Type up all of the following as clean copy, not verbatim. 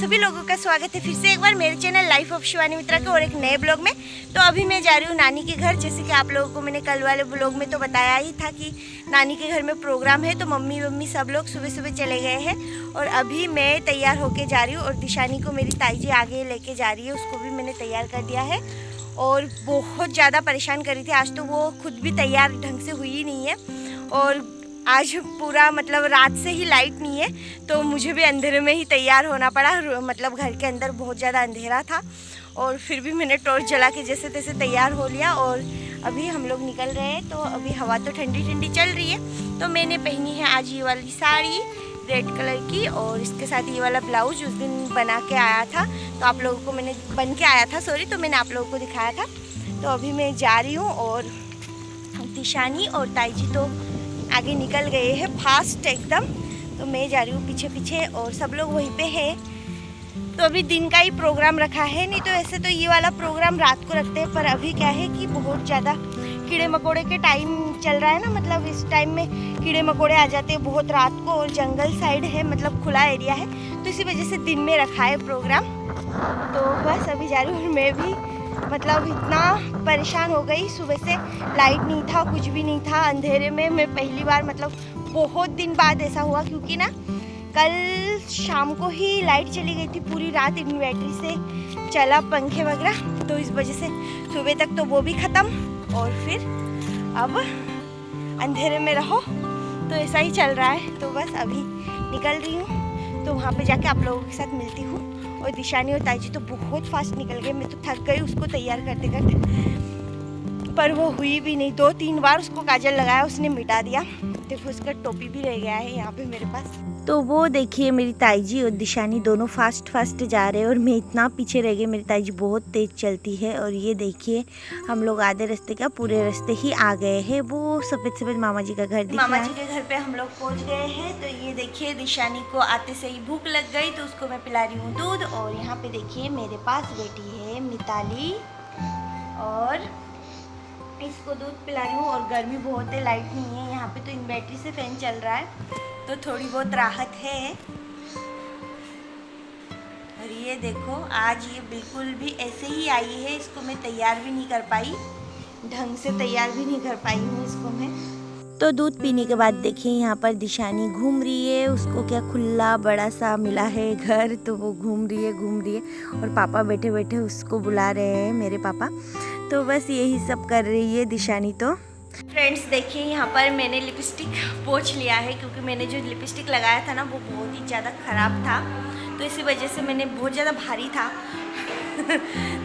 सभी लोगों का स्वागत है फिर से एक बार मेरे चैनल लाइफ ऑफ शिवानी मित्रा के और एक नए ब्लॉग में। तो अभी मैं जा रही हूँ नानी के घर। जैसे कि आप लोगों को मैंने कल वाले ब्लॉग में तो बताया ही था कि नानी के घर में प्रोग्राम है, तो मम्मी सब लोग सुबह सुबह चले गए हैं और अभी मैं तैयार होके जा रही हूँ। और दिशानी को मेरी ताई जी आगे लेके जा रही है, उसको भी मैंने तैयार कर दिया है। और बहुत ज़्यादा परेशान कर रही थी, आज तो वो खुद भी तैयार ढंग से हुई ही नहीं है। और आज पूरा मतलब रात से ही लाइट नहीं है, तो मुझे भी अंधेरे में ही तैयार होना पड़ा। मतलब घर के अंदर बहुत ज़्यादा अंधेरा था और फिर भी मैंने टॉर्च जला के जैसे तैसे तैयार हो लिया। और अभी हम लोग निकल रहे हैं। तो अभी हवा तो ठंडी ठंडी चल रही है, तो मैंने पहनी है आज ये वाली साड़ी रेड कलर की और इसके साथ ये वाला ब्लाउज उस दिन बना के आया था, तो आप लोगों को मैंने बन के आया था तो मैंने आप लोगों को दिखाया था। तो अभी मैं जा रही हूँ और दिशानी और ताई जी तो आगे निकल गए हैं फास्ट एकदम, तो मैं जा रही हूँ पीछे पीछे और सब लोग वहीं पे हैं। तो अभी दिन का ही प्रोग्राम रखा है, नहीं तो ऐसे तो ये वाला प्रोग्राम रात को रखते हैं, पर अभी क्या है कि बहुत ज़्यादा कीड़े मकोड़े के टाइम चल रहा है ना, मतलब इस टाइम में कीड़े मकोड़े आ जाते हैं बहुत रात को, और जंगल साइड है, मतलब खुला एरिया है, तो इसी वजह से दिन में रखा है प्रोग्राम। तो बस अभी जा रही हूँ। मैं भी मतलब इतना परेशान हो गई, सुबह से लाइट नहीं था, कुछ भी नहीं था, अंधेरे में मैं पहली बार मतलब बहुत दिन बाद ऐसा हुआ, क्योंकि ना कल शाम को ही लाइट चली गई थी, पूरी रात इन्वर्टर से चला पंखे वगैरह, तो इस वजह से सुबह तक तो वो भी ख़त्म और फिर अब अंधेरे में रहो, तो ऐसा ही चल रहा है। तो बस अभी निकल रही हूँ, तो वहाँ पे जाके आप लोगों के साथ मिलती हूँ। और दिशानी और ताई जी तो बहुत फास्ट निकल गए, मैं तो थक गई उसको तैयार करते करते, पर वो हुई भी नहीं। 2-3 बार उसको काजल लगाया, उसने मिटा दिया। देखो उसका टोपी भी रह गया है यहाँ पे मेरे पास। तो वो देखिए मेरी ताई जी और दिशानी दोनों फास्ट जा रहे हैं और मैं इतना पीछे रह गई। मेरी ताई जी बहुत तेज़ चलती है। और ये देखिए हम लोग आधे रास्ते का पूरे रास्ते ही आ गए हैं। वो सफ़ेद मामा जी का घर दिख रहा है। मामा जी के घर पे हम लोग पहुँच गए हैं। तो ये देखिए दिशानी को आते से ही भूख लग गई, तो उसको मैं पिला रही हूँ दूध। और यहाँ पे देखिए मेरे पास बैठी है मिताली और इसको दूध पिला रही हूँ। और गर्मी बहुत है, लाइट नहीं है यहाँ पे, तो इन्वर्टर से फैन चल रहा है, तो थोड़ी बहुत राहत है। और ये देखो आज ये बिल्कुल भी ऐसे ही आई है, इसको मैं तैयार भी नहीं कर पाई, ढंग से तैयार भी नहीं कर पाई हूँ इसको मैं। तो दूध पीने के बाद देखिए यहाँ पर दिशानी घूम रही है, उसको क्या खुला बड़ा सा मिला है घर, तो वो घूम रही है और पापा बैठे बैठे उसको बुला रहे हैं, मेरे पापा। तो बस यही सब कर रही है दिशानी। तो फ्रेंड्स देखिए यहाँ पर मैंने लिपस्टिक पोंछ लिया है, क्योंकि मैंने जो लिपस्टिक लगाया था ना वो बहुत ही ज़्यादा ख़राब था, तो इसी वजह से मैंने बहुत ज़्यादा भारी था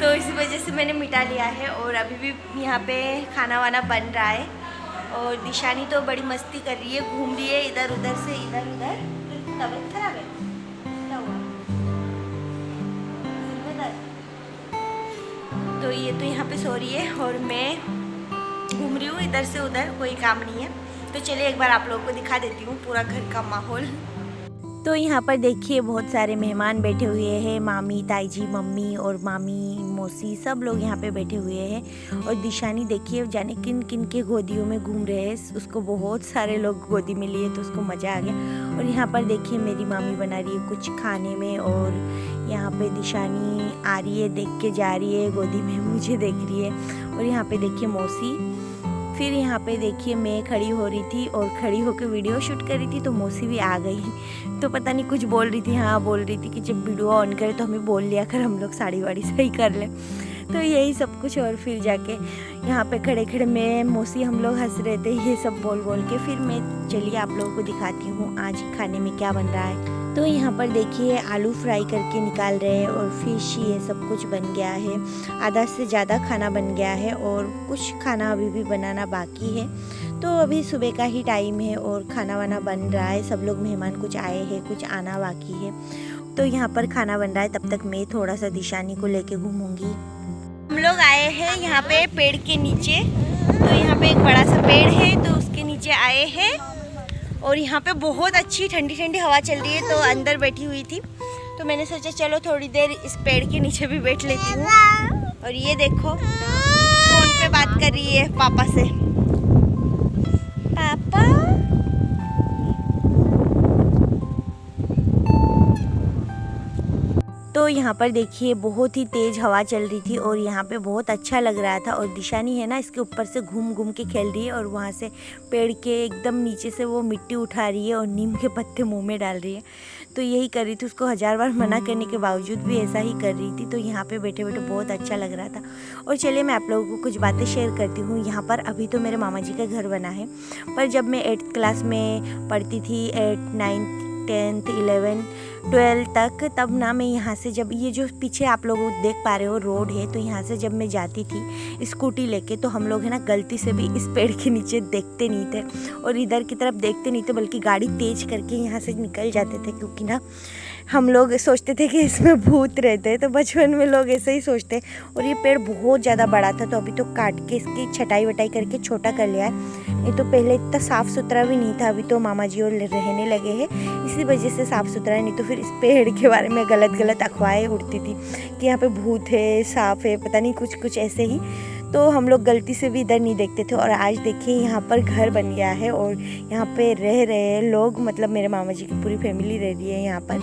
तो इसी वजह से मैंने मिटा लिया है। और अभी भी यहाँ पे खाना वाना बन रहा है और दिशानी तो बड़ी मस्ती कर रही है, घूम रही है इधर उधर से इधर उधर। तबीयत खराब है, क्या हुआ? तो ये तो यहाँ पे सो रही है और मैं घूम रही हूँ इधर से उधर, कोई काम नहीं है। तो चलिए एक बार आप लोगों को दिखा देती हूँ पूरा घर का माहौल। तो यहाँ पर देखिए बहुत सारे मेहमान बैठे हुए हैं, मामी ताई जी मम्मी और मामी मौसी सब लोग यहाँ पे बैठे हुए हैं। और दिशानी देखिए जाने किन किन के गोदियों में घूम रहे हैं, उसको बहुत सारे लोग गोदी में लिए तो उसको मज़ा आ गया। और यहाँ पर देखिए मेरी मामी बना रही है कुछ खाने में, और यहाँ पे दिशानी आ रही है, देख के जा रही है गोदी में, मुझे देख रही है। और यहाँ पे देखिए मौसी, फिर यहाँ पे देखिए मैं खड़ी हो रही थी और खड़ी होकर वीडियो शूट कर रही थी, तो मौसी भी आ गई, तो पता नहीं कुछ बोल रही थी। हाँ बोल रही थी कि जब वीडियो ऑन करे तो हमें बोल लिया कर, हम लोग साड़ी वाड़ी सही कर लें, तो यही सब कुछ। और फिर जाके यहाँ पे खड़े खड़े मैं मौसी हम लोग हंस रहे थे ये सब बोल बोल के। फिर मैं चलिए आप लोगों को दिखाती हूँ आज खाने में क्या बन रहा है। तो यहाँ पर देखिए आलू फ्राई करके निकाल रहे हैं और फिश, ये सब कुछ बन गया है, आधा से ज़्यादा खाना बन गया है और कुछ खाना अभी भी बनाना बाकी है। तो अभी सुबह का ही टाइम है और खाना वाना बन रहा है, सब लोग मेहमान कुछ आए हैं, कुछ आना बाकी है। तो यहाँ पर खाना बन रहा है, तब तक मैं थोड़ा सा दिशानी को लेके घूमूंगी। हम लोग आए हैं यहाँ पे पेड़ के नीचे, तो यहाँ पे एक बड़ा सा पेड़ है, तो उसके नीचे आए हैं और यहाँ पे बहुत अच्छी ठंडी ठंडी हवा चल रही है, तो अंदर बैठी हुई थी, तो मैंने सोचा चलो थोड़ी देर इस पेड़ के नीचे भी बैठ लेती हूँ। और ये देखो फोन पे बात कर रही है पापा से। पापा तो यहाँ पर देखिए बहुत ही तेज़ हवा चल रही थी और यहाँ पे बहुत अच्छा लग रहा था। और दिशानी है ना इसके ऊपर से घूम घूम के खेल रही है और वहाँ से पेड़ के एकदम नीचे से वो मिट्टी उठा रही है और नीम के पत्ते मुंह में डाल रही है। तो यही कर रही थी, उसको 1000 बार मना करने के बावजूद भी ऐसा ही कर रही थी। तो यहाँ पे बैठे बैठे बहुत अच्छा लग रहा था। और चलिए मैं आप लोगों को कुछ बातें शेयर करती हूँ। यहाँ पर अभी तो मेरे मामा जी का घर बना है, पर जब मैं 8th क्लास में पढ़ती थी, 8th 9th 10th 11th 12 तक, तब ना मैं यहाँ से, जब ये जो पीछे आप लोग देख पा रहे हो रोड है, तो यहाँ से जब मैं जाती थी स्कूटी लेके, तो हम लोग है ना गलती से भी इस पेड़ के नीचे देखते नहीं थे और इधर की तरफ देखते नहीं थे, बल्कि गाड़ी तेज़ करके यहाँ से निकल जाते थे, क्योंकि ना हम लोग सोचते थे कि इसमें भूत रहते हैं। तो बचपन में लोग ऐसे ही सोचते। और ये पेड़ बहुत ज़्यादा बड़ा था, तो अभी तो काट के इसकी छटाई वटाई करके छोटा कर लिया है। ये तो पहले इतना साफ़ सुथरा भी नहीं था, अभी तो मामा जी और रहने लगे हैं, इसी वजह से साफ़ सुथरा है। नहीं तो फिर इस पेड़ के बारे में गलत अफवाहें उड़ती थी कि यहाँ पे भूत है, सांप है, पता नहीं कुछ ऐसे ही। तो हम लोग गलती से भी इधर नहीं देखते थे। और आज देखिए यहाँ पर घर बन गया है और यहाँ पे रह रहे हैं लोग, मतलब मेरे मामा जी की पूरी फैमिली रह रही है यहाँ पर।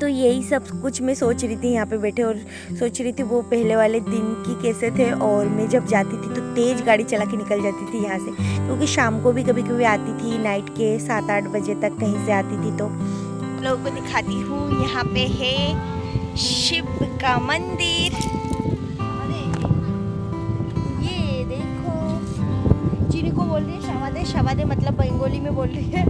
तो यही सब कुछ मैं सोच रही थी यहाँ पे बैठे, और सोच रही थी वो पहले वाले दिन की कैसे थे। और मैं जब जाती थी तो तेज़ गाड़ी चला के निकल जाती थी यहाँ से, क्योंकि शाम को भी कभी कभी आती थी, नाइट के 7-8 बजे तक कहीं से आती थी। तो लोगों को दिखाती हूँ, यहाँ पे है शिव का मंदिर, ये देखो, जिनको बोल रही है शवादे, शवादे मतलब बंगाली में बोल रही है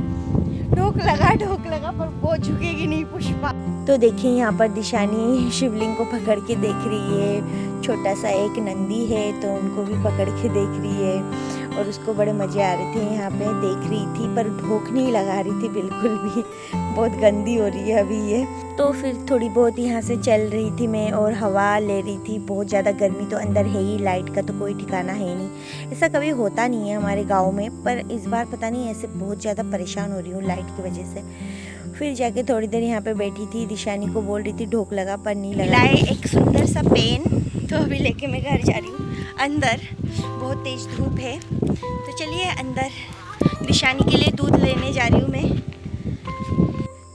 ढोक लगा पर वो झुकेगी नहीं पुष्पा। तो देखिए यहाँ पर दिशानी शिवलिंग को पकड़ के देख रही है, छोटा सा एक नंदी है तो उनको भी पकड़ के देख रही है। और उसको बड़े मज़े आ रहे थे, यहाँ पे देख रही थी पर ढोक नहीं लगा रही थी बिल्कुल भी, बहुत गंदी हो रही है अभी ये। तो फिर थोड़ी बहुत यहाँ से चल रही थी मैं और हवा ले रही थी। बहुत ज़्यादा गर्मी तो अंदर है ही, लाइट का तो कोई ठिकाना है नहीं, ऐसा कभी होता नहीं है हमारे गाँव में, पर इस बार पता नहीं ऐसे बहुत ज़्यादा परेशान हो रही हूँ लाइट की वजह से। फिर जाके थोड़ी देर यहाँ पे बैठी थी, दिशानी को बोल रही थी ढोक लगा, पर नहीं लगा। लाए एक सुंदर सा पेन, तो अभी लेके मैं घर जा रही हूँ। अंदर बहुत तेज़ धूप है, तो चलिए अंदर दिशानी के लिए दूध लेने जा रही हूँ मैं।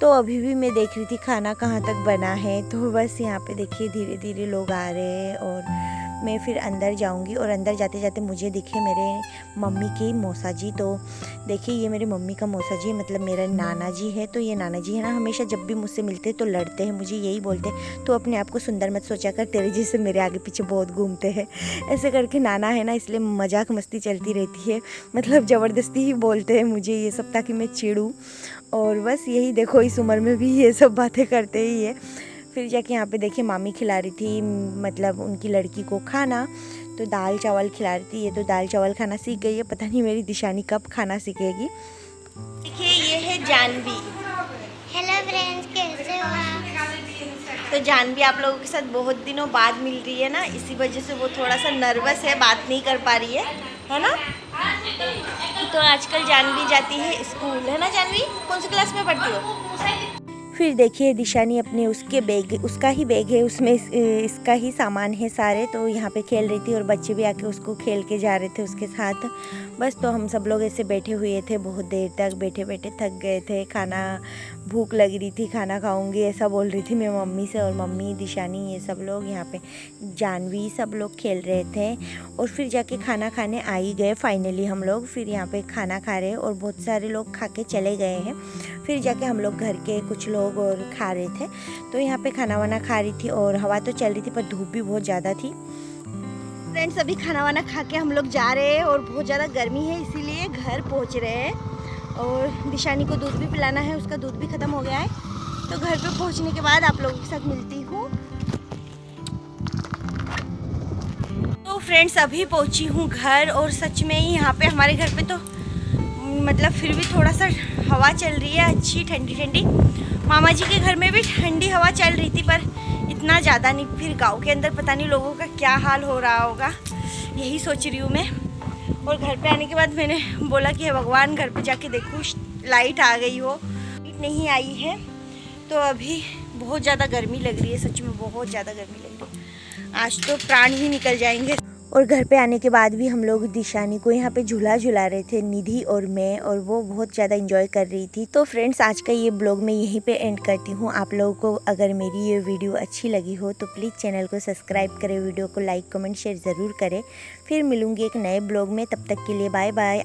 तो अभी भी मैं देख रही थी खाना कहाँ तक बना है, तो बस यहाँ पे देखिए धीरे धीरे लोग आ रहे हैं और मैं फिर अंदर जाऊंगी। और अंदर जाते जाते मुझे दिखे मेरे मम्मी की मौसा जी। तो देखिए ये मेरे मम्मी का मौसा जी मतलब मेरा नाना जी है। तो ये नाना जी है ना, हमेशा जब भी मुझसे मिलते हैं तो लड़ते हैं, मुझे यही बोलते हैं तो अपने आप को सुंदर मत सोचा कर, तेरे जैसे मेरे आगे पीछे बहुत घूमते हैं, ऐसे करके नाना है ना, इसलिए मजाक मस्ती चलती रहती है, मतलब ज़बरदस्ती ही बोलते हैं मुझे ये सब ताकि मैं चिढ़ूँ। और बस यही देखो इस उम्र में भी ये सब बातें करते ही है। फिर जाके यहाँ पे देखिए मामी खिला रही थी, मतलब उनकी लड़की को खाना, तो दाल चावल खिला रही थी। ये तो दाल चावल खाना सीख गई है, पता नहीं मेरी दिशानी कब खाना सीखेगी। देखिए ये है जानवी। हेलो फ्रेंड्स, कैसे हो आप? तो जानवी आप लोगों के साथ बहुत दिनों बाद मिल रही है ना, इसी वजह से वो थोड़ा सा नर्वस है, बात नहीं कर पा रही है ना। तो आजकल जानवी जाती है स्कूल, है ना जानवी? कौन सी क्लास में पढ़ती हो? फिर देखिए दिशानी अपने उसका ही बैग है, उसमें इसका ही सामान है सारे। तो यहाँ पे खेल रही थी और बच्चे भी आके उसको खेल के जा रहे थे उसके साथ। बस तो हम सब लोग ऐसे बैठे हुए थे, बहुत देर तक बैठे बैठे थक गए थे, खाना भूख लग रही थी, खाना खाऊंगी ऐसा बोल रही थी मैं मम्मी से। और मम्मी दिशानी ये सब लोग यहाँ पे जानवी सब लोग खेल रहे थे। और फिर जाके खाना खाने आ ही गए फाइनली हम लोग। फिर यहाँ पे खाना खा रहे और बहुत सारे लोग खा के चले गए हैं। फिर जाके हम लोग घर के कुछ लोग और खा रहे थे। तो यहाँ पे खाना वाना खा रही थी और हवा तो चल रही थी पर धूप भी बहुत ज़्यादा थी। फ्रेंड्स अभी खाना वाना खा के हम लोग जा रहे हैं और बहुत ज़्यादा गर्मी है इसीलिए घर पहुँच रहे हैं। और दिशानी को दूध भी पिलाना है, उसका दूध भी ख़त्म हो गया है। तो घर पे पहुँचने के बाद आप लोगों के साथ मिलती हूँ। तो फ्रेंड्स अभी पहुँची हूँ घर और सच में ही यहाँ पे हमारे घर पे तो मतलब फिर भी थोड़ा सा हवा चल रही है अच्छी ठंडी ठंडी। मामा जी के घर में भी ठंडी हवा चल रही थी पर इतना ज़्यादा नहीं। फिर गांव के अंदर पता नहीं लोगों का क्या हाल हो रहा होगा, यही सोच रही हूँ मैं। और घर पे आने के बाद मैंने बोला कि भगवान घर पे जाके देखूँ लाइट आ गई हो, लाइट नहीं आई है। तो अभी बहुत ज़्यादा गर्मी लग रही है, सच में बहुत ज़्यादा गर्मी लग रही है। आज तो प्राण ही निकल जाएंगे। और घर पे आने के बाद भी हम लोग दिशानी को यहाँ पे झूला झुला रहे थे, निधि और मैं, और वो बहुत ज़्यादा इंजॉय कर रही थी। तो फ्रेंड्स, आज का ये ब्लॉग मैं यहीं पे एंड करती हूँ। आप लोगों को अगर मेरी ये वीडियो अच्छी लगी हो तो प्लीज़ चैनल को सब्सक्राइब करें, वीडियो को लाइक कमेंट शेयर ज़रूर करें। फिर मिलूँगी एक नए ब्लॉग में, तब तक के लिए बाय बाय।